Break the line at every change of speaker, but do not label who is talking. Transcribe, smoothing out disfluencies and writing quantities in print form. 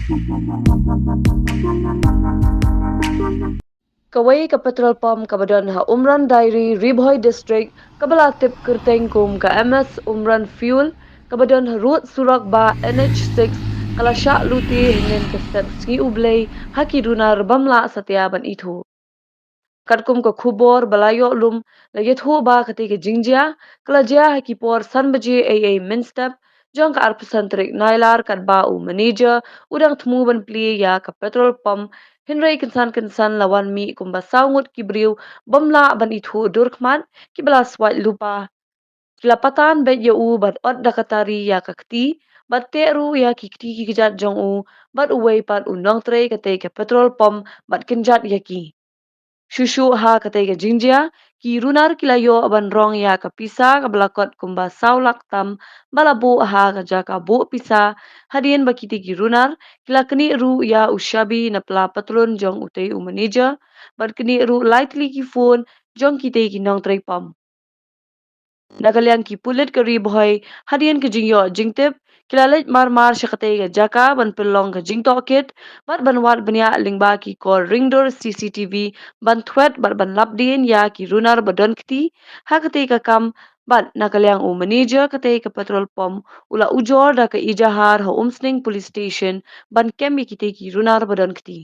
Kawai ka petrol pump kabadan ha Umran Dairy Ribhoy District kabalatip kerteng kum ka MS Umran Fuel kabadan ha Route Surak ba NH6 kalasya luti hingin ka step ski ublay haki dunar bamla satiaban itu. Kadkum ka khubor balayo lum lagit ho ba kati ka jingjia kalajia haki por san baje AA minstep jong ka arpesantrik nailar kat ba u manager udang temu ban pli ya ka petrol pump hinrai kensan lawan mi kumba saungut kibriu bamla ban itu durkman kibala swat lupa kilapatan bet ya u bat ot dakatari ya ka kti bat teru ya ki kti ki kijat jong u bat uwei pat unong tre kate ka petrol pump bat kenjat ya ki. Shushu ha katay ka jingjia, ki runar kilayo aban rong ya ka pisa ka balakot kumba saulak tam balabu ha ka jaka bu pisa hadien bakiti ki runar kila keni ru ya ushabi na pla patrun jong utay umanija bat keni ru lightly ki phone jong kitay ki nong tray pam. Nagalian ki pulit ka riboy hadien ka jingyo jingtip kilalit mar syakatay ka jaka ban pelong ka jingto kit bat ban wat banya lingba ki kor ringdor CCTV ban twet bat ban labdin ya ki runar badon kiti hakatay ka kam bat nakaliang u manager katay ka petrol pump ula ujor da ka ijahar ha umsning police station ban kemi kitay ki runar badon kiti.